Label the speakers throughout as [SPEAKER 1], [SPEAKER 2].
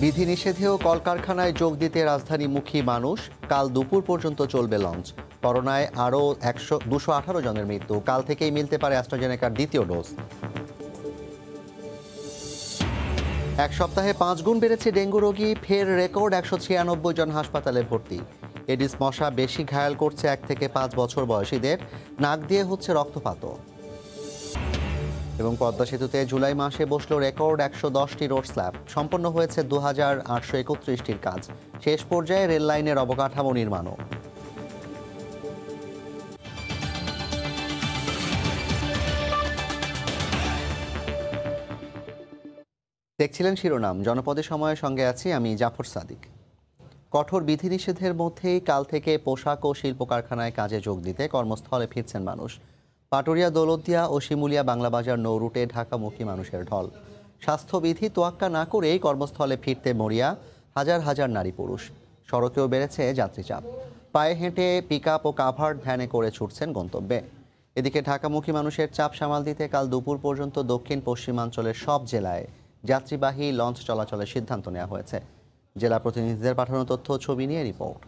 [SPEAKER 1] বিধিনিষেধেও কলকারখানায় যোগ দিতে রাজধানীমুখী মানুষ। কাল দুপুর পর্যন্ত চলবে লঞ্চ। করোনায় আরও 218 জনের মৃত্যু। কাল থেকেই মিলতে পারে অ্যাস্ট্রাজেনেকার দ্বিতীয় ডোজ। এক সপ্তাহে 5 গুণ বেড়েছে ডেঙ্গু রোগী। ফের রেকর্ড 196 জন হাসপাতালে ভর্তি। এডিস মশা বেশি ঘায়াল করছে 1 থেকে 5 বছর বয়সীদের। নাক দিয়ে হচ্ছে রক্তপাতও। এবং পদ্মা সেতুতে জুলাই মাসে বসলো রেকর্ড 110টি রোড স্ল্যাব। সম্পন্ন হয়েছে 2831টির কাজ। শেষ পর্যায়ে রেল লাইনের অবকাঠামো নির্মাণও। দেখছিলেন শিরোনাম। জনপদে সময়ের সঙ্গে আছি আমি জাফর সাদিক। কঠোর বিধিনিষেধের মধ্যেই কাল থেকে পোশাক ও শিল্প কারখানায় কাজে যোগ দিতে কর্মস্থলে ফিরছেন মানুষ। পাটুরিয়া, দৌলতদিয়া ও শিমুলিয়া বাংলাবাজার নৌ রুটে ঢাকামুখী মানুষের ঢল। স্বাস্থ্যবিধি তোয়াক্কা না করেই কর্মস্থলে ফিরতে মরিয়া হাজার হাজার নারী পুরুষ। সড়কেও বেড়েছে যাত্রীচাপ। পায়ে হেঁটে পিকআপ ও কাভার্ড ভ্যানে করে ছুটছেন গন্তব্যে। এদিকে ঢাকামুখী মানুষের চাপ সামাল দিতে কাল দুপুর পর্যন্ত দক্ষিণ পশ্চিমাঞ্চলের সব জেলায় যাত্রীবাহী লঞ্চ চলাচলের সিদ্ধান্ত নেওয়া হয়েছে। জেলা প্রতিনিধিদের পাঠানো তথ্য ছবি নিয়ে রিপোর্ট।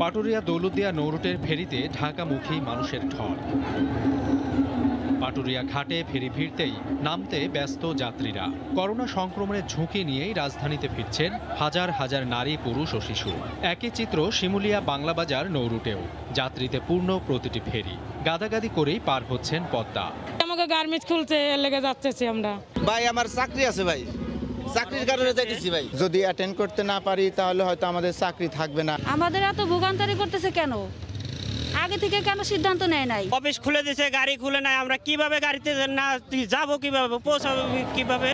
[SPEAKER 2] পাটুরিয়া দৌলতদিয়া নৌরুটের ফেরিতে ঢাকামুখী মানুষের ঢল। পাটুরিয়া ঘাটে ফেরি ভিড়তেই নামতে ব্যস্ত যাত্রীরা। করোনা সংক্রমণের ঝুঁকি নিয়েই রাজধানীতে ফিরছেন হাজার হাজার নারী, পুরুষ ও শিশু। একই চিত্র শিমুলিয়া বাংলাবাজার নৌরুটেও। যাত্রীতে পূর্ণ প্রতিটি ফেরি। গাদাগাদি করেই পার হচ্ছেন পদ্মা।
[SPEAKER 3] আমাকে গার্মেন্টস খুলতে লেগে যাচ্ছে আমরা।
[SPEAKER 4] ভাই আমার চাকরি আছে ভাই, চাকরির কারণে যাইতেছি ভাই। যদি অ্যাটেন্ড করতে না পারি তাহলে হয়তো আমাদের চাকরি থাকবে না।
[SPEAKER 5] আমাদের এত ভোগান্তারি করতেছে কেন? আগে থেকে কেন সিদ্ধান্ত নেয় নাই?
[SPEAKER 6] অফিস খুলে দিয়েছে, গাড়ি খুলে নাই। আমরা কিভাবে গাড়িতে না যাবো, কিভাবে পৌঁছাবো, কিভাবে?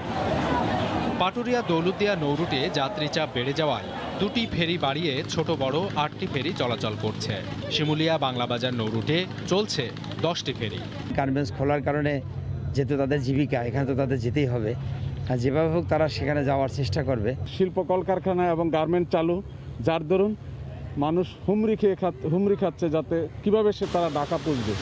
[SPEAKER 2] পাটুরিয়া দৌলতদিয়া নৌরুটে যাত্রী চাপ বেড়ে যাওয়ায় দুটি ফেরি বাড়িয়ে ছোট বড় 8টি ফেরি চলাচল করছে। শিমুলিয়া বাংলাবাজার নৌরুটে চলছে 10টি ফেরি।
[SPEAKER 7] গার্মেন্টস খোলার কারণে যেহেতু তাদের জীবিকা, এখানে তো তাদের যেতেই হবে। আর যেভাবে হোক তারা সেখানে যাওয়ার চেষ্টা করবে।
[SPEAKER 8] শিল্প কলকারখানা এবং গার্মেন্ট চালু, যার দরুন মানুষ হুমড়ি খাচ্ছে যাতে কিভাবে তারা ঢাকা পৌঁছবে।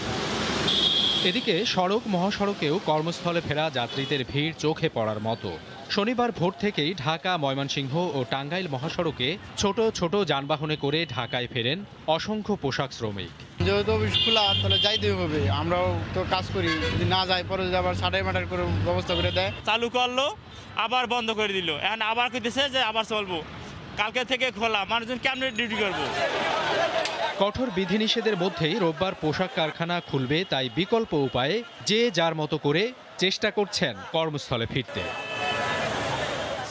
[SPEAKER 2] এদিকে সড়ক মহাসড়কেও কর্মস্থলে ফেরা যাত্রীদের ভিড় চোখে পড়ার মতো। শনিবার ভোর থেকেই ঢাকা, ময়মনসিংহ ও টাঙ্গাইল মহাসড়কে ছোট ছোট যানবাহনে করে ঢাকায় ফেরেন অসংখ্য পোশাক শ্রমিক।
[SPEAKER 4] যেহেতু অফিস খোলা তাহলে যাইতে হবে, আমরাও তো কাজ করি। যদি না যাই পরে যদি আবার সাটাই মাটার করে ব্যবস্থা করে দেয়।
[SPEAKER 6] চালু করলো, আবার বন্ধ করে দিল। এখন আবার কইতেছে যে আবার চলবো। কালকে থেকে খোলা, মানুষজন কেমন ডিউটি করবো?
[SPEAKER 2] কঠোর বিধিনিষেধের মধ্যেই রোববার পোশাক কারখানা খুলবে, তাই বিকল্প উপায়ে যে যার মতো করে চেষ্টা করছেন কর্মস্থলে ফিরতে।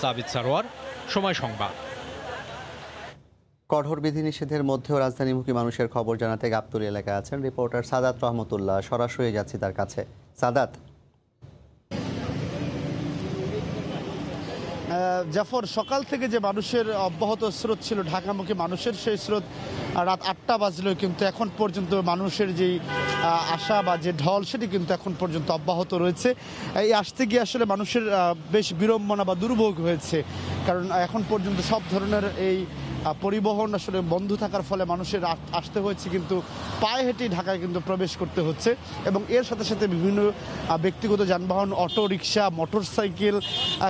[SPEAKER 2] সাবিত সারোয়ার, সময় সংবাদ।
[SPEAKER 1] কঠোর বিধিনিষেধের মধ্যেও রাজধানীমুখী মানুষের খবর জানাতে গাবতলী এলাকায় আছেন রিপোর্টার সাদাত রহমতুল্লাহ। সরাসরি যাচ্ছি তার কাছে। সাদাত,
[SPEAKER 9] জাফর, সকাল থেকে যে মানুষের অব্যাহত স্রোত ছিল ঢাকামুখী মানুষের, সেই স্রোত রাত 8টা বাজলেও কিন্তু এখন পর্যন্ত মানুষের যেই আশা বা যে ঢল সেটি কিন্তু এখন পর্যন্ত অব্যাহত রয়েছে। এই আসতে গিয়ে আসলে মানুষের বেশ বিড়ম্বনা বা দুর্ভোগ হয়েছে, কারণ এখন পর্যন্ত সব ধরনের এই পরিবহন আসলে বন্ধ থাকার ফলে মানুষের আসতে হয়েছে, কিন্তু পায়ে হেঁটেই ঢাকায় কিন্তু প্রবেশ করতে হচ্ছে। এবং এর সাথে সাথে বিভিন্ন ব্যক্তিগত যানবাহন, অটো রিক্সা, মোটর সাইকেল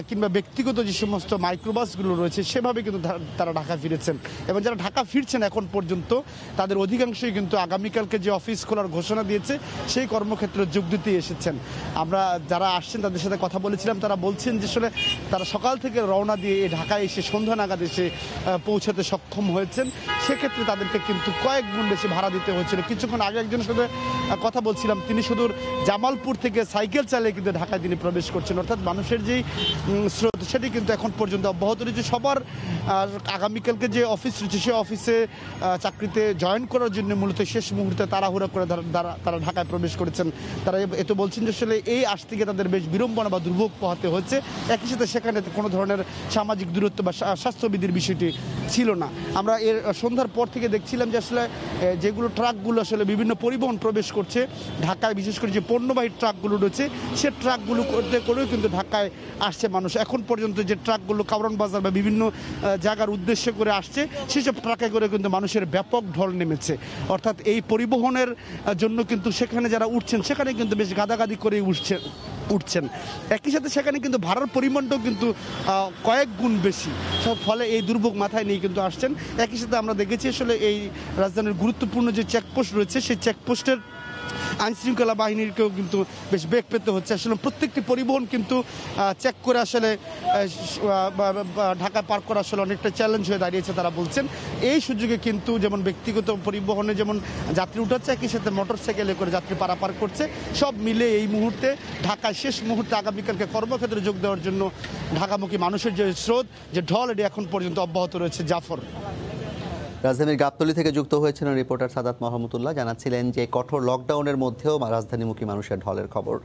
[SPEAKER 9] কিংবা ব্যক্তিগত যে সমস্ত মাইক্রোবাসগুলো রয়েছে সেভাবে কিন্তু তারা ঢাকা ফিরেছেন। এবং যারা ঢাকা ফিরছেন এখন পর্যন্ত তাদের অধিকাংশই কিন্তু আগামীকালকে যে অফিস খোলার ঘোষণা দিয়েছে সেই কর্মক্ষেত্রে যোগ দিতে এসেছেন। আমরা যারা আসছেন তাদের সাথে কথা বলেছিলাম, তারা বলছেন যে আসলে তারা সকাল থেকে রওনা দিয়ে ঢাকায় এসে সন্ধ্যা নাগাদ এসে পৌঁছাতে সক্ষম হয়েছেন। সেক্ষেত্রে তাদেরকে কিন্তু কয়েক গুণ বেশি ভাড়া দিতে হয়েছিল। কিছুক্ষণ আগে একজনের সাথে কথা বলছিলাম, তিনি সুদূর জামালপুর থেকে সাইকেল চালিয়ে কিন্তু ঢাকায় তিনি প্রবেশ করছেন। অর্থাৎ মানুষের যেই স্রোত সেটি কিন্তু এখন পর্যন্ত অব্যাহত রয়েছে। সবার আগামীকালকে যে অফিস রয়েছে সেই অফিসে চাকরিতে জয়েন করার জন্য মূলত শেষ মুহূর্তে তাড়াহুড়া করে তারা ঢাকায় প্রবেশ করেছেন। তারা এত বলছেন যে আসলে এই আসতে গিয়ে তাদের বেশ বিড়ম্বনা বা দুর্ভোগ পোহাতে হচ্ছে। একই সাথে সেখানে কোনো ধরনের সামাজিক দূরত্ব বা স্বাস্থ্যবিধির বিষয়টি ছিল না। আমরা এর সন্ধ্যার পর থেকে দেখছিলাম যে আসলে যেগুলো ট্রাকগুলো আসলে বিভিন্ন পরিবহন প্রবেশ করছে ঢাকায়, বিশেষ করে যে পণ্যবাহী ট্রাকগুলো রয়েছে সে ট্রাকগুলো করতে করেও কিন্তু ঢাকায় আসছে মানুষ। এখন পর্যন্ত যে ট্রাকগুলো কারওয়ান বাজার বা বিভিন্ন জায়গার উদ্দেশ্য করে আসছে সেসব ট্রাকে করে কিন্তু মানুষের ব্যাপক ঢল নেমেছে। অর্থাৎ এই পরিবহনের জন্য কিন্তু সেখানে যারা উঠছেন সেখানে কিন্তু বেশ গাদাগাদি করে উঠছেন। একই সাথে সেখানে কিন্তু ভাড়ার পরিমাণটাও কিন্তু কয়েক গুণ বেশি, ফলে এই দুর্ভোগ মাথায় নিয়ে কিন্তু আসছেন। একই সাথে আমরা দেখেছি আসলে এই রাজধানীর গুরুত্বপূর্ণ যে চেকপোস্ট রয়েছে সেই চেকপোস্টের আইনশৃঙ্খলা বাহিনীকেও কিন্তু বেশ বেগ পেতে হচ্ছে। আসলে প্রত্যেকটি পরিবহন কিন্তু চেক করে আসলে ঢাকা পার করা আসলে অনেকটা চ্যালেঞ্জ হয়ে দাঁড়িয়েছে তারা বলছেন। এই সুযোগে কিন্তু যেমন ব্যক্তিগত পরিবহনে যেমন যাত্রী উঠাচ্ছে, একই সাথে মোটরসাইকেলে করে যাত্রী পারাপার করছে। সব মিলে এই মুহূর্তে ঢাকায় শেষ মুহূর্তে আগামীকালকে কর্মক্ষেত্রে যোগ দেওয়ার জন্য ঢাকামুখী মানুষের যে স্রোত, যে ঢল, এটি এখন পর্যন্ত অব্যাহত রয়েছে। জাফর।
[SPEAKER 1] রাজধানীর গাবতলী থেকে যুক্ত হয়েছিলেন রিপোর্টার সাদাত মাহমুদুল্লাহ, জানাচ্ছিলেন যে কঠোর লকডাউনের মধ্যেও রাজধানীমুখী মানুষের ঢলের খবর।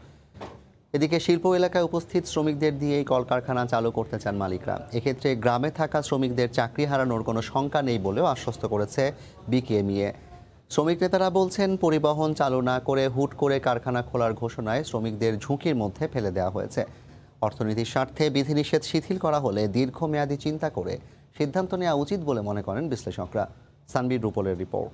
[SPEAKER 1] এদিকে শিল্প এলাকায় উপস্থিত শ্রমিকদের দিয়েই কলকারখানা চালু করতে চান মালিকরা। এক্ষেত্রে গ্রামে থাকা শ্রমিকদের চাকরি হারানোর কোনো শঙ্কা নেই বলেও আশ্বস্ত করেছে বিকেএমইএ। শ্রমিক নেতারা বলছেন, পরিবহন চালু না করে হুট করে কারখানা খোলার ঘোষণায় শ্রমিকদের ঝুঁকির মধ্যে ফেলে দেওয়া হয়েছে। অর্থনীতির স্বার্থে বিধিনিষেধ শিথিল করা হলে দীর্ঘমেয়াদী চিন্তা করে সিদ্ধান্ত নেওয়া উচিত বলে মনে করেন বিশ্লেষকরা। সানবির রুপলের রিপোর্ট।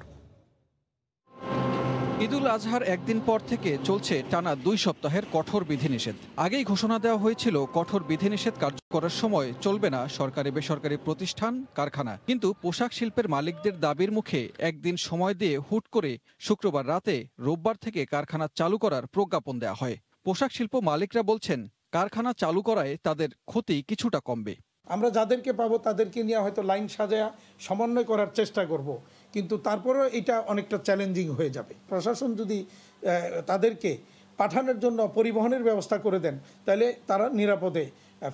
[SPEAKER 10] ঈদুল আজহার একদিন পর থেকে চলছে টানা 2 সপ্তাহের কঠোর বিধিনিষেধ। আগেই ঘোষণা দেওয়া হয়েছিল কঠোর বিধিনিষেধ কার্যকরের সময় চলবে না সরকারি বেসরকারি প্রতিষ্ঠান, কারখানা। কিন্তু পোশাক শিল্পের মালিকদের দাবির মুখে একদিন সময় দিয়ে হুট করে শুক্রবার রাতে রোববার থেকে কারখানা চালু করার প্রজ্ঞাপন দেওয়া হয়। পোশাক শিল্প মালিকরা বলছেন, কারখানা চালু করায় তাদের ক্ষতি কিছুটা কমবে।
[SPEAKER 11] আমরা যাদেরকে পাবো তাদেরকে নিয়ে হয়তো লাইন সাজায়া সমন্বয় করার চেষ্টা করব, কিন্তু তারপরেও এটা অনেকটা চ্যালেঞ্জিং হয়ে যাবে। প্রশাসন যদি তাদেরকে পাঠানোর জন্য পরিবহনের ব্যবস্থা করে দেন তাহলে তারা নিরাপদে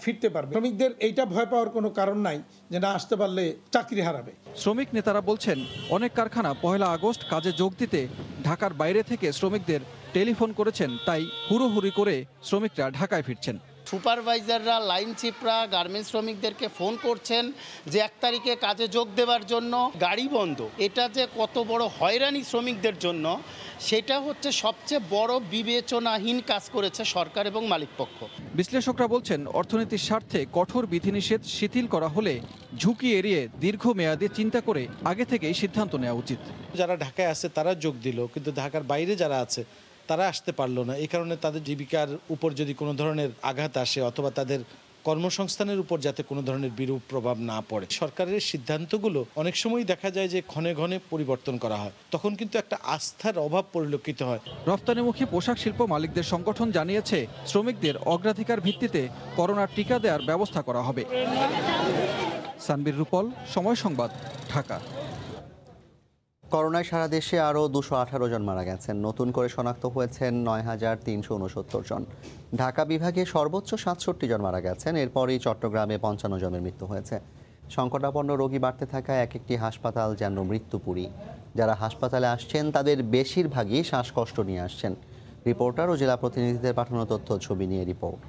[SPEAKER 11] ফিরতে পারবে। শ্রমিকদের এইটা ভয় পাওয়ার কোনো কারণ নাই যে না আসতে পারলে চাকরি হারাবে।
[SPEAKER 10] শ্রমিক নেতারা বলছেন, অনেক কারখানা 1 আগস্ট কাজে যোগ দিতে ঢাকার বাইরে থেকে শ্রমিকদের টেলিফোন করেছেন, তাই হুড়োহুড়ি করে শ্রমিকরা ঢাকায় ফিরছেন।
[SPEAKER 12] সুপারভাইজাররা, লাইন চিপরা গার্মেন্টস শ্রমিকদেরকে ফোন করছেন যে 1 তারিখে কাজে যোগ দেওয়ার জন্য, গাড়ি বন্ধ। এটা যে কত বড় হয়রানি শ্রমিকদের জন্য, সেটা হচ্ছে সবচেয়ে বড় বিবেচনাহীন কাজ করেছে সরকার এবং মালিকপক্ষ।
[SPEAKER 10] বিশ্লেষকরা বলছেন, অর্থনীতির স্বার্থে কঠোর বিধিনিষেধ শিথিল করা হলে ঝুঁকি এড়িয়ে দীর্ঘমেয়াদে চিন্তা করে আগে থেকেই সিদ্ধান্ত নেওয়া উচিত।
[SPEAKER 13] যারা ঢাকায় আছে তারা যোগ দিল, কিন্তু ঢাকার বাইরে যারা আছে তারা আসতে পারলো না। এই কারণে তাদের জীবিকার উপর যদি কোনো ধরনের আঘাত আসে অথবা তাদের কর্মসংস্থানের উপর যাতে কোনো ধরনের বিরূপ প্রভাব না পড়ে। সরকারের সিদ্ধান্তগুলো অনেক সময় দেখা যায় যে ক্ষণে ক্ষণে পরিবর্তন করা হয়, তখন কিন্তু একটা আস্থার অভাব পরিলক্ষিত হয়।
[SPEAKER 10] রফতানিমুখী পোশাক শিল্প মালিকদের সংগঠন জানিয়েছে, শ্রমিকদের অগ্রাধিকার ভিত্তিতে করোনার টিকা দেওয়ার ব্যবস্থা করা হবে। সানবির রুপল, সময় সংবাদ, ঢাকা।
[SPEAKER 1] করোনায় সারা দেশে আরও 218 জন মারা গেছেন। নতুন করে শনাক্ত হয়েছেন 9369 জন। ঢাকা বিভাগে সর্বোচ্চ 67 জন মারা গেছেন। এরপরই চট্টগ্রামে 55 জনের মৃত্যু হয়েছে। সংকটাপন্ন রোগী বাড়তে থাকায় এক একটি হাসপাতাল যেন মৃত্যুপুরী। যারা হাসপাতালে আসছেন তাদের বেশিরভাগই শ্বাসকষ্ট নিয়ে আসছেন। রিপোর্টার ও জেলা প্রতিনিধিদের পাঠানো তথ্য ছবি নিয়ে রিপোর্ট।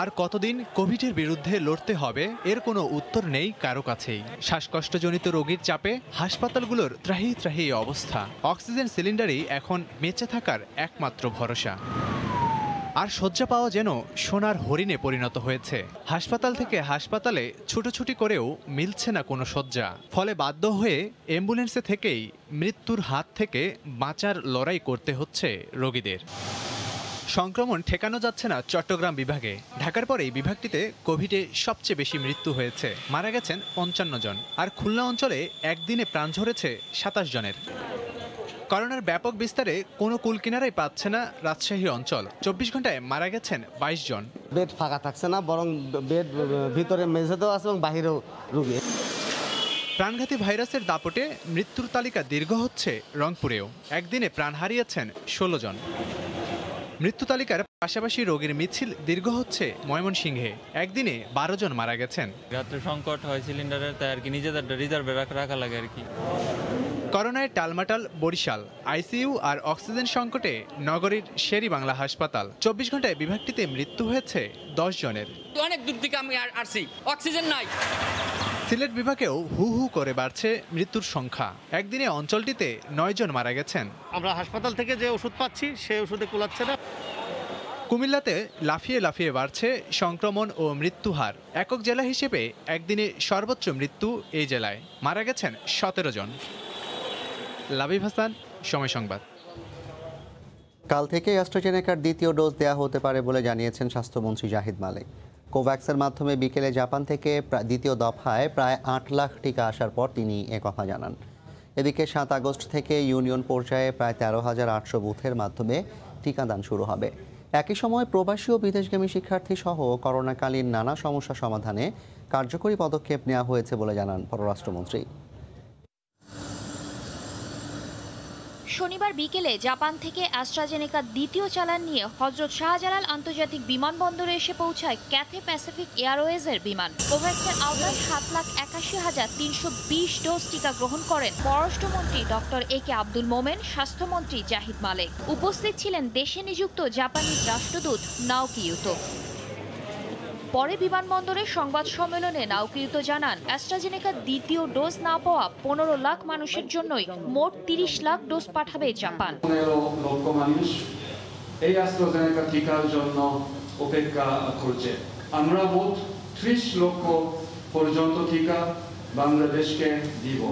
[SPEAKER 2] আর কতদিন কোভিডের বিরুদ্ধে লড়তে হবে এর কোনো উত্তর নেই কারো কাছেই। শ্বাসকষ্টজনিত রোগীর চাপে হাসপাতালগুলোর ত্রাহি ত্রাহি অবস্থা। অক্সিজেন সিলিন্ডারই এখন বেঁচে থাকার একমাত্র ভরসা। আর শয্যা পাওয়া যেন সোনার হরিণে পরিণত হয়েছে। হাসপাতাল থেকে হাসপাতালে ছুটোছুটি করেও মিলছে না কোনো শয্যা। ফলে বাধ্য হয়ে অ্যাম্বুলেন্সে থেকেই মৃত্যুর হাত থেকে বাঁচার লড়াই করতে হচ্ছে রোগীদের। সংক্রমণ ঠেকানো যাচ্ছে না চট্টগ্রাম বিভাগে। ঢাকার পরেই বিভাগটিতে কোভিডে সবচেয়ে বেশি মৃত্যু হয়েছে। মারা গেছেন 55 জন। আর খুলনা অঞ্চলে একদিনে প্রাণ ঝরেছে 27 জনের। করোনার ব্যাপক বিস্তারে কোনো কুলকিনারাই পাচ্ছে না রাজশাহী অঞ্চল। 24 ঘন্টায় মারা গেছেন 22 জন।
[SPEAKER 14] বেড ফাঁকা থাকছে না, বরং বেড ভিতরে মেঝেতেও আছে এবং বাহিরেও রোগী।
[SPEAKER 2] প্রাণঘাতী ভাইরাসের দাপটে মৃত্যুর তালিকা দীর্ঘ হচ্ছে রংপুরেও। একদিনে প্রাণ হারিয়েছেন 16 জন। মৃত্যু তালিকার পাশাপাশি রোগীর মিছিল দীর্ঘ হচ্ছে ময়মনসিংহে। একদিনে 12 জন মারা গেছেন।
[SPEAKER 15] রাত্রে সংকট হয় সিলিন্ডারের, তাই আর কি নিজেদের রিজার্ভে রাখা লাগে আর কি।
[SPEAKER 2] করোনায় টালমাটাল বরিশাল, আইসিইউ আর অক্সিজেন সংকটে নগরীর শেরি বাংলা হাসপাতাল। 24 ঘন্টায় বিভাগটিতে মৃত্যু হয়েছে 10 জনের।
[SPEAKER 15] অনেক দূর থেকে আমি আসছি, অক্সিজেন নাই।
[SPEAKER 2] সিলেট বিভাগেও হু হু করে বাড়ছে মৃত্যুর সংখ্যা। একদিনে অঞ্চলটিতে 9 জন মারা গেছেন।
[SPEAKER 16] আমরা হাসপাতাল থেকে যে ওষুধ পাচ্ছি সেই ওষুধে কুলাচ্ছে না।
[SPEAKER 2] কুমিল্লাতে লাফিয়ে লাফিয়ে বাড়ছে সংক্রমণ ও মৃত্যু হার। একক জেলা হিসেবে একদিনে সর্বোচ্চ মৃত্যু এই জেলায়, মারা গেছেন 17 জন। লাবিব হাসান, সময় সংবাদ।
[SPEAKER 1] কাল থেকে অ্যাস্ট্রাজেনেকার দ্বিতীয় ডোজ দেওয়া হতে পারে বলে জানিয়েছেন স্বাস্থ্যমন্ত্রী জাহিদ মালিক। কোভ্যাক্সের মাধ্যমে বিকেলে জাপান থেকে দ্বিতীয় দফায় প্রায় 8 লাখ টিকা আসার পর তিনি একথা জানান। এদিকে 7 আগস্ট থেকে ইউনিয়ন পর্যায়ে প্রায় 13,800 বুথের মাধ্যমে টিকাদান শুরু হবে। একই সময় প্রবাসী ও বিদেশগামী শিক্ষার্থী সহ করোনাকালীন নানা সমস্যা সমাধানে কার্যকরী পদক্ষেপ নেওয়া হয়েছে বলে জানান পররাষ্ট্রমন্ত্রী।
[SPEAKER 17] শনিবার বিকেলে জাপান থেকে অ্যাস্ট্রাজেনেকার দ্বিতীয় চালান নিয়ে হযরত শাহজালাল আন্তর্জাতিক বিমানবন্দরে এসে পৌঁছায় ক্যাথে প্যাসিফিক এয়ারওয়েজের বিমান। কোভ্যাক্সের আওতায় 7,81,320 ডোজ টিকা গ্রহণ করেন পররাষ্ট্রমন্ত্রী ডক্টর এ কে আব্দুল মোমেন, স্বাস্থ্যমন্ত্রী জাহিদ মালিক। উপস্থিত ছিলেন দেশে নিযুক্ত জাপানিজ রাষ্ট্রদূত নাওকি ইউতো। পরে বিমানবন্দরে সংবাদ সম্মেলনে নাওকি ইউতো জানান, অ্যাস্ট্রাজেনেকার দ্বিতীয় ডোজ না পাওয়া 15 লাখ মানুষের জন্যই মোট 30 লাখ ডোজ পাঠাবে জাপান।
[SPEAKER 18] 15 লক্ষ মানুষ এই অ্যাস্ট্রাজেনেকা টিকার জন্য অপেক্ষা করছে। আমরা মোট 30 লক্ষ পর্যন্ত টিকা বাংলাদেশকে দিব।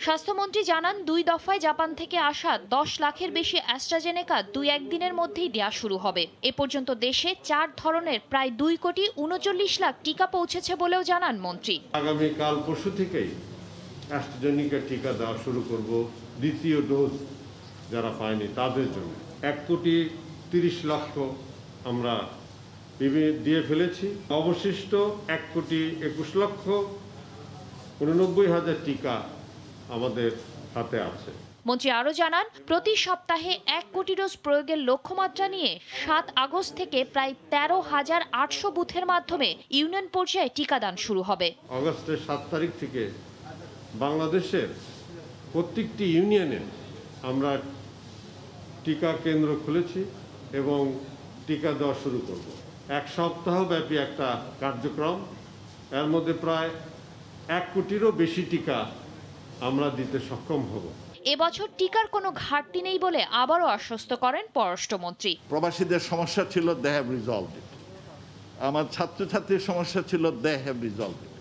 [SPEAKER 17] স্বাস্থ্যমন্ত্রী জানান, 2 দফায় জাপান থেকে আসা 10 লাখের বেশি অ্যাস্ট্রাজেনেকা 2-1 দিনের মধ্যেই দেওয়া শুরু হবে। এ পর্যন্ত দেশে 4 ধরনের প্রায় 2,39 লাখ টিকা পৌঁছেছে বলেও জানান মন্ত্রী।
[SPEAKER 19] আগামী কাল পরশু থেকেই অ্যাস্ট্রাজেনেকা টিকা দেওয়া শুরু করব দ্বিতীয় ডোজ যারা পায়নি তাদের জন্য। 1,30 লক্ষ আমরা দিয়ে ফেলেছি। অবশিষ্ট 1,21,89,000 টিকা আমাদের হাতে আছে।
[SPEAKER 17] মন্ত্রী আরও জানান, প্রতি সপ্তাহে 1 কোটি ডোজ প্রয়োগের লক্ষ্যমাত্রা নিয়ে 7 আগস্ট থেকে প্রায় 13,800 বুথের মাধ্যমে ইউনিয়ন পর্যায়ে টিকাদান শুরু হবে।
[SPEAKER 19] আগস্টের 7 তারিখ থেকে বাংলাদেশের প্রত্যেকটি ইউনিয়নে আমরা টিকা কেন্দ্র খুলেছি এবং টিকা দেওয়া শুরু করব। 1 সপ্তাহ ব্যাপী একটা কার্যক্রম। এর মধ্যে প্রায় 1 কোটিরও বেশি টিকা আমরা দিতে সক্ষম হব।
[SPEAKER 17] এবছর টিকার কোনো ঘাটতি নেই বলে আবারও আশ্বস্ত করেন পররাষ্ট্রমন্ত্রী।
[SPEAKER 20] প্রবাসীদের সমস্যা ছিল, দে হ্যাভ রিজলভড ইট। আমার ছাত্রছাত্রীর সমস্যা ছিল, দে হ্যাভ রিজলভড ইট।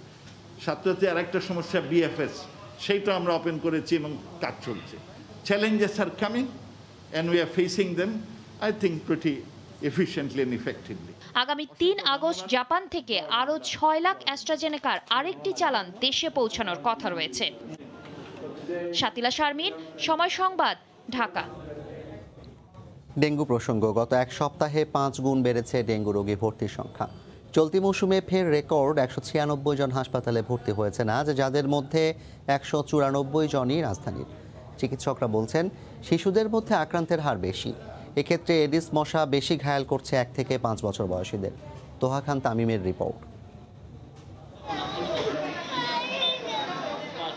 [SPEAKER 20] ছাত্রছাত্রী আরেকটা সমস্যা বিএফএস, সেইটা আমরা ওপেন করেছি এবং কাজ চলছে। Challenges are coming and we are facing them I think pretty efficiently and effectively.
[SPEAKER 17] আগামী 3 আগস্ট জাপান থেকে আরও 6 লাখ অ্যাস্ট্রাজেনেকার আরেকটি চালান দেশে পৌঁছানোর কথা রয়েছে। শাতিলা শারমিন, সময় সংবাদ, ঢাকা।
[SPEAKER 1] ডেঙ্গু প্রসঙ্গ, গত 1 সপ্তাহে 5 গুণ বেড়েছে ডেঙ্গু রোগী ভর্তির সংখ্যা। চলতি মৌসুমে ফের রেকর্ড 196 জন হাসপাতালে ভর্তি হয়েছেন আজ, যাদের মধ্যে 194 জনই রাজধানীর। চিকিৎসকরা বলছেন, শিশুদের মধ্যে আক্রান্তের হার বেশি। এক্ষেত্রে এডিস মশা বেশি ঘায়াল করছে 1 থেকে 5 বছর বয়সীদের। তোহা খান তামিমের রিপোর্ট।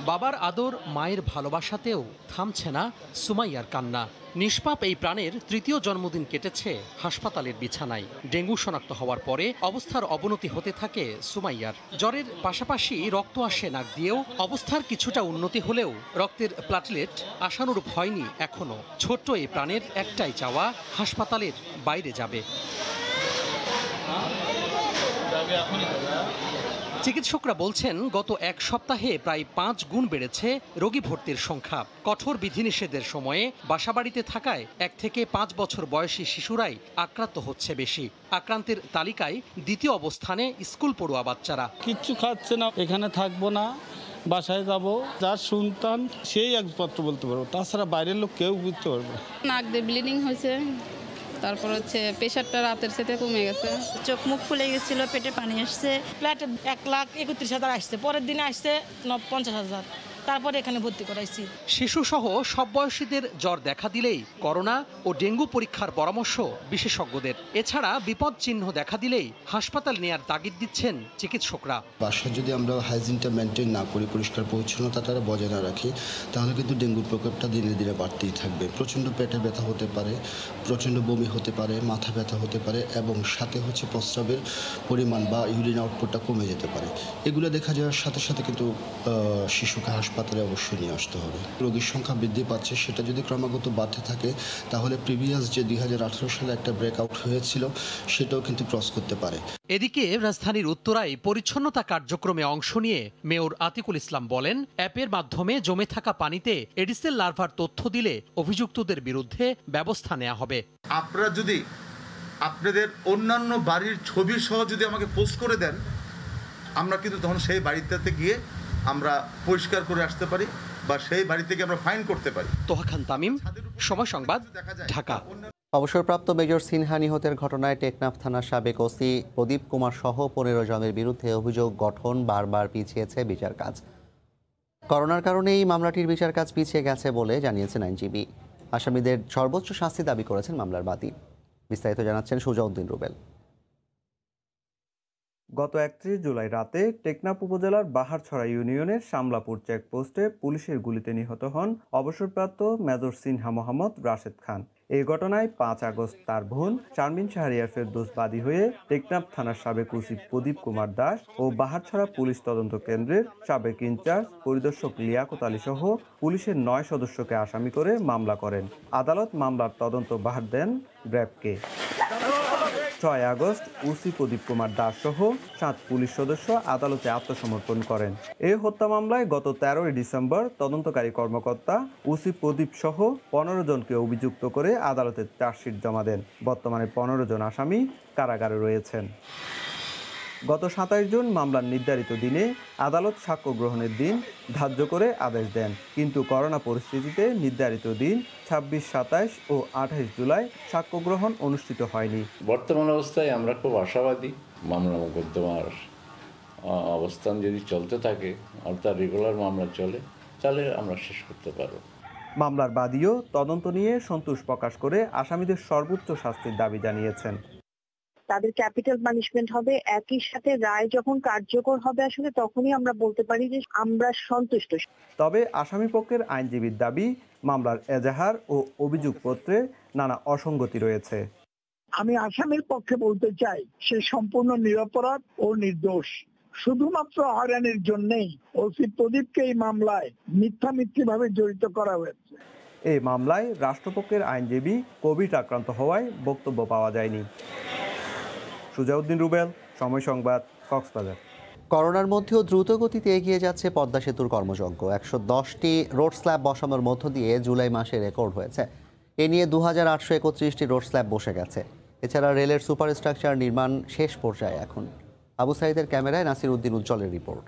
[SPEAKER 21] বাবার আদর, মায়ের ভালোবাসাতেও থামছে না সুমাইয়ার কান্না। নিষ্পাপ এই প্রাণের 3য় জন্মদিন কেটেছে হাসপাতালের বিছানায়। ডেঙ্গু শনাক্ত হওয়ার পরে অবস্থার অবনতি হতে থাকে সুমাইয়ার। জ্বরের পাশাপাশি রক্ত আসে নাক দিয়েও। অবস্থার কিছুটা উন্নতি হলেও রক্তের প্লাটলেট আশানুরূপ হয়নি এখনো। ছোট্ট এই প্রাণের একটাই চাওয়া, হাসপাতালের বাইরে যাবে। চিকিৎসকরা বলছেন, গত 1 সপ্তাহে প্রায় 5 গুণ বেড়েছে রোগী ভর্তির সংখ্যা। কঠোর বিধিনিষেধের সময়ে বাসাবাড়িতে থাকায় 1 থেকে 5 বছর বয়সী শিশুরাই আক্রান্ত হচ্ছে বেশি। আক্রান্তের তালিকায় 2য় অবস্থানে স্কুল পড়ুয়া বাচ্চারা।
[SPEAKER 22] কিচ্ছু খাচ্ছে না, এখানে থাকবো না, বাসায় যাব। যার সন্তান সেই একমাত্র বলতে পারবো, তাছাড়া বাইরের লোক কেউ বুঝতে পারবে না।
[SPEAKER 23] নাক দিয়ে ব্লিডিং হয়েছে, তারপর হচ্ছে প্রেশারটা রাতের সাথে কমে গেছে,
[SPEAKER 24] চোখ মুখ ফুলে গেছিল, পেটে পানি আসছে।
[SPEAKER 25] ফ্ল্যাটে 1,31,000 আসছে, পরের দিনে আসছে 50,000,
[SPEAKER 3] তারপরে এখানে ভর্তি করাইছি।
[SPEAKER 21] শিশুসহ সব বয়সীদের জ্বর দেখা দিলেই করোনা ও ডেঙ্গু পরীক্ষার পরামর্শ বিশেষজ্ঞদের। এছাড়া বিপদ চিহ্ন দেখা দিলেই হাসপাতাল নেয়ার তাগিদ দিচ্ছেন চিকিৎসকরা।
[SPEAKER 5] বাসায় যদি আমরা হাইজিনটা মেনটেন না করি, পরিষ্কার পরিচ্ছন্নতাটা বজায় না রাখি, তাহলে কিন্তু ডেঙ্গুর প্রকোপটা দিনে দিনে বাড়তেই থাকবে। প্রচণ্ড পেটে ব্যথা হতে পারে, প্রচণ্ড বমি হতে পারে, মাথা ব্যথা হতে পারে এবং সাথে হচ্ছে প্রস্রাবের পরিমাণ বা ইউরিন আউটপুটটা কমে যেতে পারে। এগুলো দেখা যাওয়ার সাথে সাথে কিন্তু শিশুকে হাসপাতালে অবশ্যই নিয়ে আসতে হবে। রোগীর সংখ্যা বৃদ্ধি পাচ্ছে, সেটা যদি ক্রমাগত বাড়তে থাকে তাহলে প্রিভিয়াস যে 2018 সালে একটা ব্রেকআউট হয়েছিল সেটাও কিন্তু ক্রস করতে পারে।
[SPEAKER 21] এদিকে রাজধানীর উত্তরায় পরিচ্ছন্নতা কার্যক্রমে অংশ নিয়ে মেয়র আতিকুল ইসলাম বলেন, অ্যাপের মাধ্যমে জমে থাকা পানিতে এডিসেল লার্ভার তথ্য দিলে অভিযুক্তদের বিরুদ্ধে ব্যবস্থা নেওয়া হবে।
[SPEAKER 7] আপনারা যদি আপনাদের অন্যান্য বাড়ির ছবি সহ যদি আমাকে পোস্ট করে দেন, আমরা কিন্তু তখন সেই বাড়িতে গিয়ে আমরা পরিষ্কার করে আসতে পারি বা সেই বাড়ি থেকে আমরা ফাইন করতে পারি।
[SPEAKER 21] তোহা খান তামিম, সময় সংবাদ, ঢাকা।
[SPEAKER 1] অবসরপ্রাপ্ত মেজর সিনহা নিহতের ঘটনায় টেকনাফ থানার সাবেক ওসি প্রদীপ কুমার সহ 15 জনের বিরুদ্ধে অভিযোগ গঠন বারবার পিছিয়েছে বিচার কাজ। করোনার কারণে এই মামলাটির বিচার কাজ পিছিয়ে গেছে বলে জানিয়েছেন আইনজীবী। আসামিদের সর্বোচ্চ শাস্তি দাবি করেছেন মামলার বাদী। বিস্তারিত জানাচ্ছেন সুজাউদ্দিন রুবেল।
[SPEAKER 24] গত 31 জুলাই রাতে টেকনাফ উপজেলার বাহারছড়া ইউনিয়নের শামলাপুর চেকপোস্টে পুলিশের গুলিতে নিহত হন অবসরপ্রাপ্ত মেজর সিনহা মোহাম্মদ রাশেদ খান। এই ঘটনায় 5 আগস্ট তার বোন শারমিন শাহরিয়ার ফেরদৌস বাদী হয়ে টেকনাফ থানার সাবেক ওসি প্রদীপ কুমার দাস ও বাহারছড়া পুলিশ তদন্ত কেন্দ্রের সাবেক ইনচার্জ পরিদর্শক লিয়াকত আলী সহ পুলিশের 9 সদস্যকে আসামি করে মামলা করেন। আদালত মামলার তদন্ত বাহার দেন র্যাবকে। 6 আগস্ট ওসি প্রদীপ কুমার দাস সহ 7 পুলিশ সদস্য আদালতে আত্মসমর্পণ করেন। এই হত্যা মামলায় গত 13 ডিসেম্বর তদন্তকারী কর্মকর্তা ওসি প্রদীপ সহ 15 জনকে অভিযুক্ত করে আদালতে চার্জশিট জমা দেন। বর্তমানে 15 জন আসামি কারাগারে রয়েছেন। গত 27 জুন মামলার নির্ধারিত দিনে আদালত সাক্ষ্য গ্রহণের দিন ধার্য করে আদেশ দেন, কিন্তু করোনা পরিস্থিতিতে নির্ধারিত দিন 26, 27 ও 28 জুলাই সাক্ষ্য গ্রহণ অনুষ্ঠিত হয়নি।
[SPEAKER 25] বর্তমান অবস্থায় আমরা খুব আশাবাদী, মামলা মোকদ্দমার অবস্থান যদি চলতে থাকে, অর্থাৎ রেগুলার মামলা চলে, তাহলে আমরা শেষ করতে পারব।
[SPEAKER 24] মামলার বাদীও তদন্ত নিয়ে সন্তোষ প্রকাশ করে আসামিদের সর্বোচ্চ শাস্তির দাবি জানিয়েছেন।
[SPEAKER 26] তাদের ক্যাপিটাল পানিশমেন্ট হবে, একই সাথে রায় যখন কার্যকর হবে আসলে তখনই আমরা বলতে পারি যে আমরা সন্তুষ্ট।
[SPEAKER 24] তবে আসামি পক্ষের আইনজীবীর দাবি, মামলার এজাহার ও অভিযোগপত্রে নানা অসঙ্গতি রয়েছে।
[SPEAKER 27] আমি আসামির পক্ষে বলতে চাই, সে সম্পূর্ণ নিরপরাধ ও নির্দোষ। শুধুমাত্র হয়রানির জন্যই ওসি প্রদীপকে এই মামলায় মিথ্যাভাবে জড়িত করা হয়েছে।
[SPEAKER 24] এই মামলায় রাষ্ট্রপক্ষের আইনজীবী কোভিড আক্রান্ত হওয়ায় বক্তব্য পাওয়া যায়নি। সুজাউদ্দিন রুবেল, সময় সংবাদ, কক্সবাজার।
[SPEAKER 1] করোনার মধ্যেও দ্রুত গতিতে এগিয়ে যাচ্ছে পদ্মা সেতুর কর্মযজ্ঞ। 110টি রোড স্ল্যাব বসানোর মধ্য দিয়ে জুলাই মাসে রেকর্ড হয়েছে। এ নিয়ে 2831টি রোড স্ল্যাব বসে গেছে। এছাড়া রেলের সুপার স্ট্রাকচার নির্মাণ শেষ পর্যায়ে এখন। আবু সাইদের ক্যামেরায় নাসির উদ্দিন উজ্জ্বলের রিপোর্ট।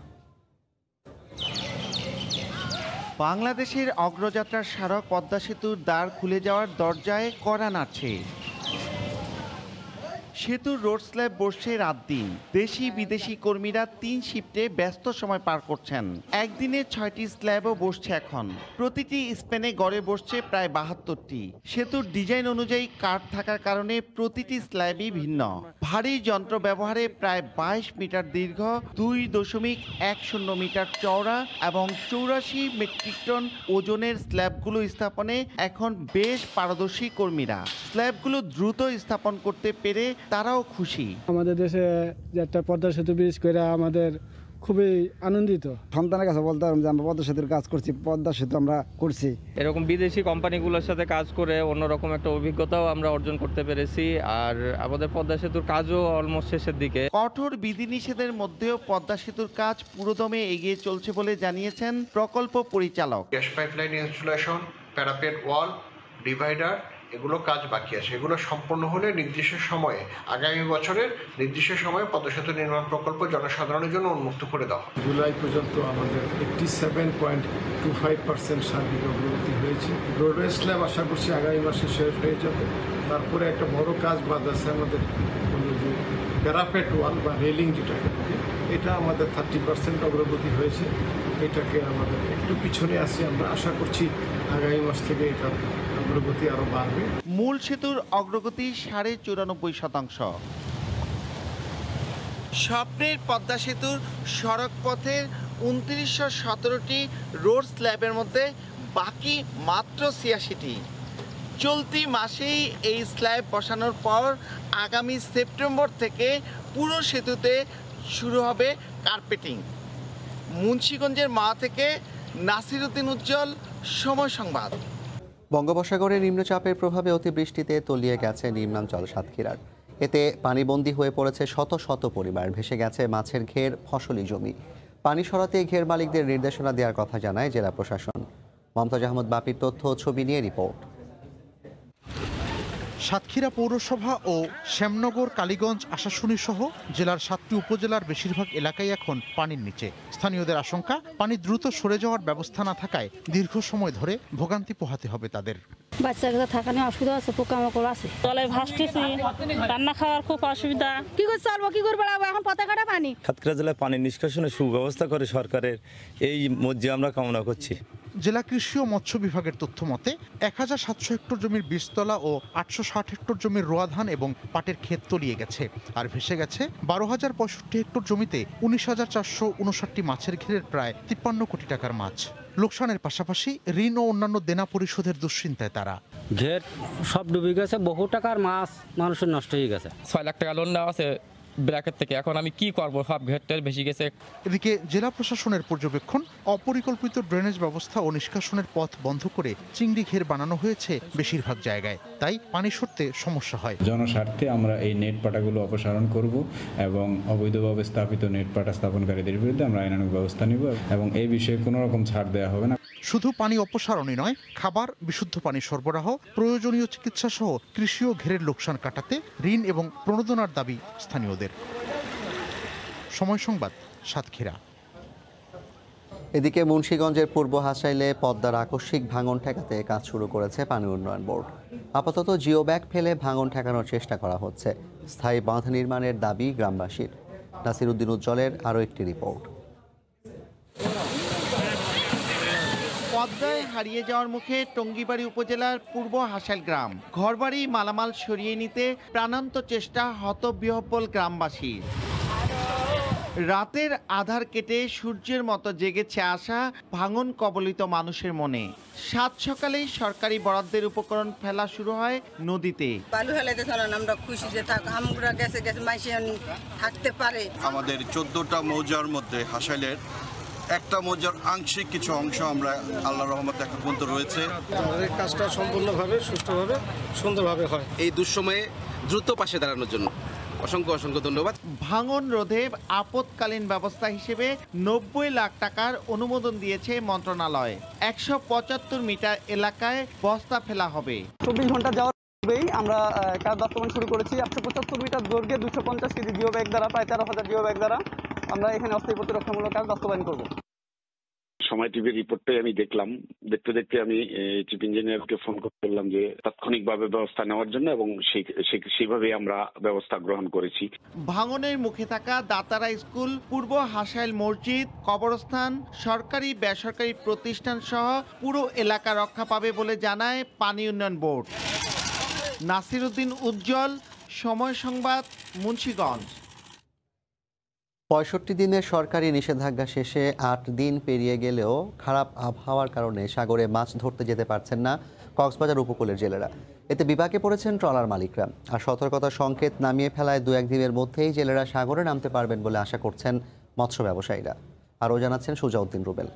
[SPEAKER 28] বাংলাদেশের অগ্রযাত্রার স্মারক পদ্মা সেতুর দ্বার খুলে যাওয়ার দরজায় কড়া নাড়ছে। সেতুর রোড স্ল্যাব বসছে রাত দিন। দেশি বিদেশি কর্মীরা 3 শিফটে ব্যস্ত সময় পার করছেন। একদিনে 6টি স্ল্যাবও বসছে এখন। প্রতিটি স্প্যানে গড়ে বসছে প্রায় 72টি। সেতুর ডিজাইন অনুযায়ী কাঠ থাকার কারণে প্রতিটি স্ল্যাবই ভিন্ন। ভারী যন্ত্র ব্যবহারে প্রায় 22 মিটার দীর্ঘ, 2.10 মিটার চওড়া এবং 84 মেট্রিক টন ওজনের স্ল্যাবগুলো স্থাপনে এখন বেশ পারদর্শী কর্মীরা। স্ল্যাবগুলো দ্রুত স্থাপন করতে পেরে তারাও খুশি।
[SPEAKER 29] আমাদের দেশে যে একটা পদ্মা সেতু ব্রিজ করে আমাদের খুবই আনন্দিত।
[SPEAKER 30] সন্তানের কাছে বলতে পারলাম যে আমরা পদ্মা সেতুর কাজ করছি, পদ্মা সেতু আমরা করছি।
[SPEAKER 31] এরকম বিদেশি কোম্পানিগুলোর সাথে কাজ করে অন্যরকম একটা অভিজ্ঞতাও আমরা অর্জন করতে পেরেছি। আর আমাদের পদ্মা সেতুর কাজও অলমোস্ট শেষের দিকে।
[SPEAKER 28] কঠোর বিধিনিষেধের মধ্যেও পদ্মা সেতুর কাজ পুরোদমে এগিয়ে চলছে বলে জানিয়েছেন প্রকল্প পরিচালক।
[SPEAKER 32] গ্যাস পাইপলাইন ইনস্টলেশন, প্যারাপেট ওয়াল, ডিভাইডার, এগুলো কাজ বাকি আছে। এগুলো সম্পন্ন হলে নির্দিষ্ট সময়ে, আগামী বছরের নির্দিষ্ট সময়ে পদ্মা সেতু নির্মাণ প্রকল্প জনসাধারণের জন্য উন্মুক্ত করে দেওয়া।
[SPEAKER 33] জুলাই পর্যন্ত আমাদের 87.25% সার্বিক অগ্রগতি হয়েছে। রোডওয়ে স্ল্যাব আশা করছি আগামী মাসে শেষ হয়ে যাবে। তারপরে একটা বড় কাজ বাদ আছে আমাদের, যে প্যারাপেট ওয়াল বা রেলিং যেটা, এটা আমাদের 30% অগ্রগতি হয়েছে। এটাকে আমাদের একটু পিছনে আছি। আমরা আশা করছি আগামী মাস থেকে এটা অগ্রগতি আরো বাড়বে।
[SPEAKER 28] মূল সেতুর অগ্রগতি 94.5%। স্বপ্নের পদ্মা সেতুর সড়ক পথের 2917টি রোড স্ল্যাবের মধ্যে বাকি মাত্র 86টি। চলতি মাসেই এই স্ল্যাব বসানোর পর আগামী সেপ্টেম্বর থেকে পুরো সেতুতে শুরু হবে কার্পেটিং। মুন্সিগঞ্জের মা থেকে নাসিরউদ্দিন উজ্জ্বল, সময় সংবাদ।
[SPEAKER 1] বঙ্গোপসাগরে নিম্নচাপের প্রভাবে অতিবৃষ্টিতে তলিয়ে গেছে নিম্নাঞ্চল সাতক্ষীরার। এতে পানিবন্দী হয়ে পড়েছে শত শত পরিবার, ভেসে গেছে মাছের ঘের, ফসলি জমি। পানি সরাতে ঘের মালিকদের নির্দেশনা দেওয়ার কথা জানায় জেলা প্রশাসন। মমতাজ আহমদ বাপির তথ্য ও ছবি নিয়ে রিপোর্ট।
[SPEAKER 2] সাতক্ষীরা পৌরসভা ও শ্যামনগর, কালীগঞ্জ, আশাশুনি সহ জেলার 7টি উপজেলার বেশিরভাগ এলাকাই এখন পানির নিচে। স্থানীয়দের আশঙ্কা, পানি দ্রুত সরে যাওয়ার ব্যবস্থা না থাকায় দীর্ঘ সময় ধরে ভোগান্তি পোহাতে হবে তাদের।
[SPEAKER 23] বাচ্চাগুলো থাকা নিয়ে অসুবিধা আছে, পোকামাকড় আছে, জলে ভাসতেছি, রান্না খাওয়ার খুব অসুবিধা। কি করে চলবো, কি করে বেড়াবো, এখন পথে কাটা পানি।
[SPEAKER 3] সাতক্ষীরা জেলায় পানি নিষ্কাশনের সুব্যবস্থা করে সরকারের, এই মধ্যে আমরা কামনা করছি।
[SPEAKER 2] জেলা কৃষি ও মৎস্য বিভাগের তথ্য মতে 1700 হেক্টর জমির বীজতলা ও 860 হেক্টর জমির রোয়া ধান এবং পাটের ক্ষেত তলিয়ে গেছে। আর ভেসে গেছে 12,065 হেক্টর জমিতে 19,459টি মাছের ঘেরের প্রায় 53 কোটি টাকার মাছ। লোকসানের পাশাপাশি ঋণ ও অন্যান্য দেনা পরিশোধের দুশ্চিন্তায় তারা।
[SPEAKER 4] ঘের সব ডুবে গেছে, বহু টাকার মাছ মানুষের নষ্ট হয়ে গেছে।
[SPEAKER 31] 6 লাখ টাকা লোন নেওয়া আছে ব্র্যাকেট থেকে, এখন আমি কি করব, সব ঘেরটার বেশি গেছে।
[SPEAKER 2] এদিকে জেলা প্রশাসনের পর্যবেক্ষণ, অপরিকল্পিত ড্রেনেজ ব্যবস্থা ও নিষ্কাশনের পথ বন্ধ করে চিংড়ি ঘের বানানো হয়েছে বেশিরভাগ জায়গায়, তাই পানি সরতে সমস্যা হয়।
[SPEAKER 6] জনস্বার্থে আমরা এই নেট পাটাগুলো অপসারণ করব এবং অবৈধভাবে স্থাপিত নেট পাটা স্থাপনকারীদের বিরুদ্ধে আমরা আইনানুগ ব্যবস্থা নিব এবং এই বিষয়ে কোনো রকম ছাড় দেওয়া হবে না।
[SPEAKER 2] শুধু পানি অপসারণই নয়, খাবার, বিশুদ্ধ পানি সরবরাহ, প্রয়োজনীয় চিকিৎসা সহ কৃষি ও ঘেরের লোকসান কাটাতে ঋণ এবং প্রণোদনার দাবি স্থানীয়দের। সময় সংবাদ, সাতক্ষীরা।
[SPEAKER 1] এদিকে মুন্সিগঞ্জের পূর্ব হাসাইলে পদ্মার আকস্মিক ভাঙন ঠেকাতে কাজ শুরু করেছে পানি উন্নয়ন বোর্ড। আপাতত জিও ব্যাগ ফেলে ভাঙন ঠেকানোর চেষ্টা করা হচ্ছে। স্থায়ী বাঁধ নির্মাণের দাবি গ্রামবাসীর। নাসিরউদ্দিন উজ্জ্বলের আরও একটি রিপোর্ট।
[SPEAKER 28] পদ্মায় হারিয়ে যাওয়ার মুখে টঙ্গীবাড়ি উপজেলার পূর্ব হাসাইল গ্রাম। ঘরবাড়ি, মালামাল সরিয়ে নিতে প্রাণান্ত চেষ্টা হতবিহ্বল গ্রামবাসীর। রাতের আধার কেটে সূর্যের মতো জেগেছে আশা ভাঙন কবলিত মানুষের মনে। সাত সকালেই সরকারি বরাদ্দের উপকরণ ফেলা শুরু হয় নদীতে।
[SPEAKER 8] বালু ফেলাইতে চলেন, আমরা খুশি যে আমরা গেছে মাইসে থাকতে পারে।
[SPEAKER 9] আমাদের 14টা মৌজার মধ্যে হাসাইলের একটা মৌজার আংশিক কিছু অংশ আমরা আল্লাহর রহমতে এখন পর্যন্ত রয়েছে।
[SPEAKER 33] আমাদের কাজটা সম্পূর্ণভাবে, সুষ্ঠুভাবে, সুন্দরভাবে হয়।
[SPEAKER 10] এই দুঃসময়ে দ্রুত পাশে দাঁড়ানোর জন্য অসংখ্য অসংখ্য ধন্যবাদ।
[SPEAKER 28] ভাঙন রোধে আপৎকালীন ব্যবস্থা হিসেবে 90 লাখ টাকার অনুমোদন দিয়েছে মন্ত্রণালয়। 175 মিটার এলাকায় বস্তা ফেলা হবে।
[SPEAKER 11] 24 ঘন্টা যাওয়ার পূর্বেই আমরা কাজ বাস্তবায়ন শুরু করেছি। 175 মিটার দৈর্ঘ্যে 250 কেজি জিও ব্যাগ দ্বারা, প্রায় 13,000 জিও ব্যাগ দ্বারা আমরা এখানে অস্থায়ী প্রতিরক্ষামূলক কাজ বাস্তবায়ন করব।
[SPEAKER 12] সময় টিভির রিপোর্টটাই আমি দেখলাম, দেখতে দেখতে আমি চিফ ইঞ্জিনিয়ারকে ফোন করলাম যে তাৎক্ষণিকভাবে ব্যবস্থা নেওয়ার জন্য, এবং সেইভাবে আমরা ব্যবস্থা গ্রহণ করেছি।
[SPEAKER 28] ভাঙনের মুখে থাকা দাতারা স্কুল, পূর্ব হাসাইল মসজিদ, কবরস্থান, সরকারি বেসরকারি প্রতিষ্ঠান সহ পুরো এলাকা রক্ষা পাবে বলে জানায় পানি উন্নয়ন বোর্ড। নাসিরউদ্দিন উজ্জ্বল, সময় সংবাদ, মুন্সিগঞ্জ।
[SPEAKER 1] 65 দিনের সরকারি নিষেধাজ্ঞা শেষে 8 দিন পেরিয়ে গেলেও খারাপ আবহাওয়ার কারণে সাগরে মাছ ধরতে যেতে পারছেন না কক্সবাজার উপকূলের জেলেরা। এতে বিপাকে পড়েছেন ট্রলার মালিকরা। আর সতর্কতার সংকেত নামিয়ে ফেলায় 2-1 দিনের মধ্যেই জেলেরা সাগরে নামতে পারবেন বলে আশা করছেন মৎস্য ব্যবসায়ীরা। আরও জানাচ্ছেন সুজাউদ্দিন রুবেল।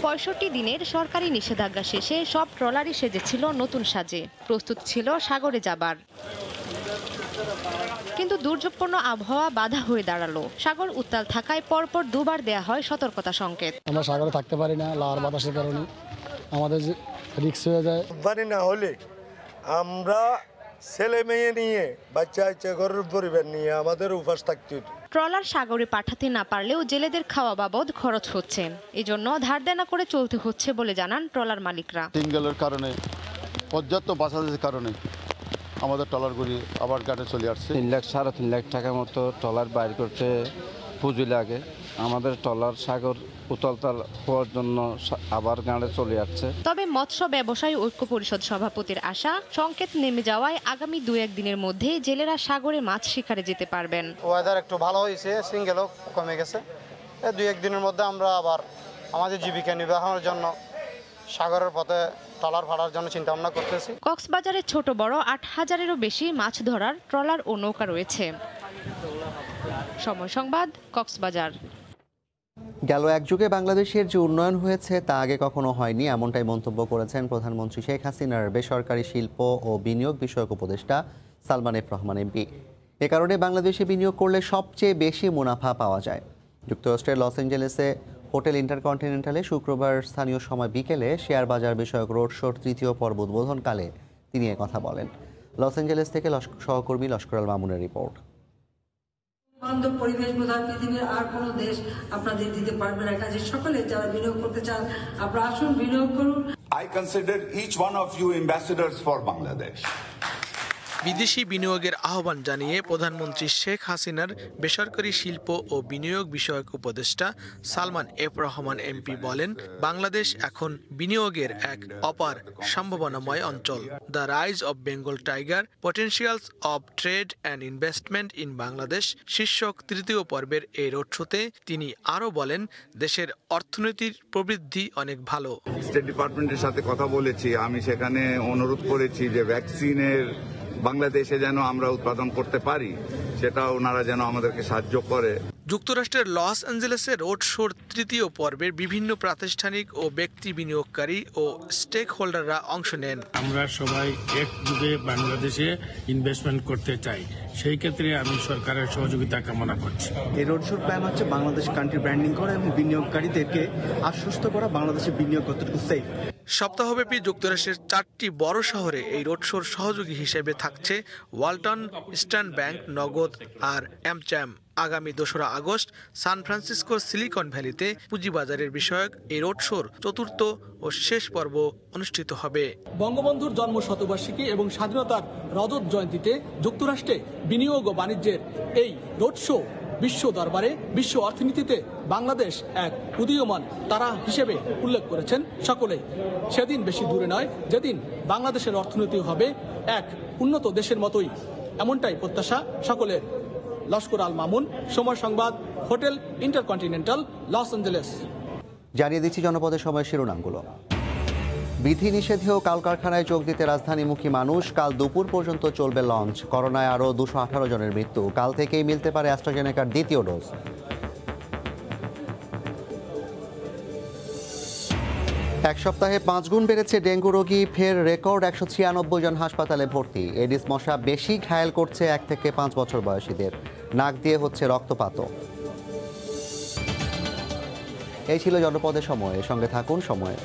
[SPEAKER 13] 65 দিনের সরকারি নিষেধাজ্ঞা শেষে সব ট্রলারই সেজেছিল নতুন সাজে, প্রস্তুত ছিল সাগরে যাবার। কিন্তু দুর্যোগপূর্ণ আবহাওয়া বাধা হয়ে দাঁড়ালো। সাগর উত্তাল থাকায় পরপর দুবার দেয়া হয় সতর্কতা সংকেত।
[SPEAKER 29] আমরা সাগরে থাকতে পারি না, লার বাতাসের কারণে আমাদের রিস্ক হয়ে যায়।
[SPEAKER 14] পানি না হলে আমরা ছেলে মেয়ে নিয়ে, বাচ্চা ঘরের পরিবার নিয়ে আমাদের উপাস থাকতে।
[SPEAKER 13] ট্রলার সাগরে পাঠাতে না পারলেও জেলেদের খাওয়া বাবদ খরচ হচ্ছে, এজন্য ধার দেনা করে চলতে হচ্ছে বলে জানান ট্রলার মালিকরা।
[SPEAKER 15] সিঙ্গেলের কারণে, পর্যাপ্ত বাঁচাদের কারণে আমাদের ট্রলারগুলি আবার ঘাটে চলে আসছে।
[SPEAKER 30] 3 লাখ 3.5 লাখ টাকার মতো ট্রলার বাইর করতে
[SPEAKER 5] পুঁজি লাগে। আমাদের ট্রলার সাগর উতালতাল হওয়ার জন্য আবার গাঁড়ে চলে যাচ্ছে।
[SPEAKER 13] তবে মৎস্য ব্যবসায়ী ঐক্য পরিষদ সভাপতির আশা, সংকেত নেমে যাওয়ায় আগামী 2-1 দিনের মধ্যে জেলেরা সাগরে মাছ শিকারে যেতে পারবেন।
[SPEAKER 7] ওয়েদার একটু ভালো হয়েছে, সিঙ্গেলও কমে গেছে। 2-1 দিনের মধ্যে আমরা আবার আমাদের জীবিকা নির্বাহের জন্য সাগরের পথে ট্রলার ভাড়ার জন্য চিন্তা ভাবনা করতেছি।
[SPEAKER 13] কক্সবাজারে ছোট বড় 8,000-এরও বেশি মাছ ধরার ট্রলার ও নৌকা রয়েছে। সময় সংবাদ, কক্সবাজার।
[SPEAKER 1] গেল এক যুগে বাংলাদেশের যে উন্নয়ন হয়েছে তা আগে কখনো হয়নি, এমনটাই মন্তব্য করেছেন প্রধানমন্ত্রী শেখ হাসিনার বেসরকারি শিল্প ও বিনিয়োগ বিষয়ক উপদেষ্টা সালমান এফ রহমান এমপি। এ কারণে বাংলাদেশে বিনিয়োগ করলে সবচেয়ে বেশি মুনাফা পাওয়া যায়। যুক্তরাষ্ট্রের লস অ্যাঞ্জেলেসে হোটেল ইন্টারকন্টিনেন্টালে শুক্রবার স্থানীয় সময় বিকেলে শেয়ার বাজার বিষয়ক রোড শোর 3য় পর্ব উদ্বোধনকালে তিনি কথা বলেন। লস অ্যাঞ্জেলেস থেকে সহকর্মী লস্কর মামুনের রিপোর্ট।
[SPEAKER 16] বান্ধব পরিবেশ বোধহয় পৃথিবীর আর কোনো দেশ আপনাদের দিতে পারবে না। কাজে সকলে যারা বিনিয়োগ করতে চান আপনারা আসুন, বিনিয়োগ করুন।
[SPEAKER 17] I consider each one of you ambassadors for Bangladesh.
[SPEAKER 18] বিদেশি বিনিয়োগের আহ্বান জানিয়ে প্রধানমন্ত্রী শেখ হাসিনার বেসরকারি শিল্প ও বিনিয়োগ বিষয়ক উপদেষ্টা সালমান এফ রহমান এমপি বলেন, বাংলাদেশ এখন বিনিয়োগের এক অপার সম্ভাবনাময় অঞ্চল। The rise of Bengal tiger, potentials of trade and investment in Bangladesh শীর্ষক 3য় পর্বের এই রোড শোতে তিনি আরও বলেন, দেশের অর্থনীতির প্রবৃদ্ধি অনেক ভালো।
[SPEAKER 17] স্টেট ডিপার্টমেন্টের সাথে কথা বলেছি, আমি সেখানে অনুরোধ করেছি যে ভ্যাকসিনের বাংলাদেশে যেন আমরা উৎপাদন করতে পারি, সেটা ওনারা যেন আমাদেরকে সাহায্য করে।
[SPEAKER 18] যুক্তরাষ্ট্রের লস অ্যাঞ্জেলেসের রোড শোর 3য় পর্বের বিভিন্ন প্রাতিষ্ঠানিক ও ব্যক্তি বিনিয়োগকারী ও স্টেক হোল্ডাররা অংশ নেন।
[SPEAKER 19] আমরা সবাই এক যুগে বাংলাদেশে ইনভেস্টমেন্ট করতে চাই, সেই ক্ষেত্রে আমি সরকারের সহযোগিতা কামনা করছি।
[SPEAKER 20] এই রোড শোর প্ল্যান হচ্ছে বাংলাদেশ কান্ট্রি ব্র্যান্ডিং করা এবং বিনিয়োগকারীদেরকে আশ্বস্ত করা বাংলাদেশে বিনিয়োগ কতটুকু সেফ।
[SPEAKER 18] সপ্তাহব্যাপী যুক্তরাষ্ট্রের 4টি বড় শহরে এই রোড শোর সহযোগী হিসেবে থাকছে ওয়ালটন, ইস্টার্ন ব্যাংক, নগদ আর অ্যামচ্যাম। আগামী 2রা আগস্ট সান ফ্রান্সিসকোর সিলিকন ভ্যালিতে পুঁজিবাজারের বিষয়ক এই রোড শোর 4র্থ ও শেষ পর্ব অনুষ্ঠিত হবে।
[SPEAKER 21] বঙ্গবন্ধুর জন্ম শতবার্ষিকী এবং স্বাধীনতার রজত জয়ন্তীতে যুক্তরাষ্ট্রে বিনিয়োগ ও বাণিজ্যের এই রোড শো বিশ্ব দরবারে বিশ্ব অর্থনীতিতে বাংলাদেশ এক উদীয়মান তারা হিসেবে উল্লেখ করেছেন সকলে। সেদিন বেশি দূরে নয় যেদিন বাংলাদেশের অর্থনীতি হবে এক উন্নত দেশের মতোই, এমনটাই প্রত্যাশা সকলের। লস্কর আল মামুন, সময় সংবাদ, হোটেল ইন্টারকন্টিনেন্টাল, লস অ্যাঞ্জেলেস।
[SPEAKER 1] জানিয়ে দিচ্ছি জনপদের সময় শিরোনামগুলো। বিধিনিষেধেও কলকারখানায় যোগ দিতে রাজধানীমুখী মানুষ, কাল দুপুর পর্যন্ত চলবে লঞ্চ। করোনায় আরও 218 জনের মৃত্যু, কাল থেকেই মিলতে পারে অ্যাস্ট্রাজেনেকার 2য় ডোজ। এক সপ্তাহে 5 গুণ বেড়েছে ডেঙ্গু রোগী, ফের রেকর্ড 196 জন হাসপাতালে ভর্তি। এডিস মশা বেশি ঘায়েল করছে 1 থেকে 5 বছর বয়সীদের, নাক দিয়ে হচ্ছে রক্তপাতও। এই ছিল জনপদের সময়, সঙ্গে থাকুন সময়।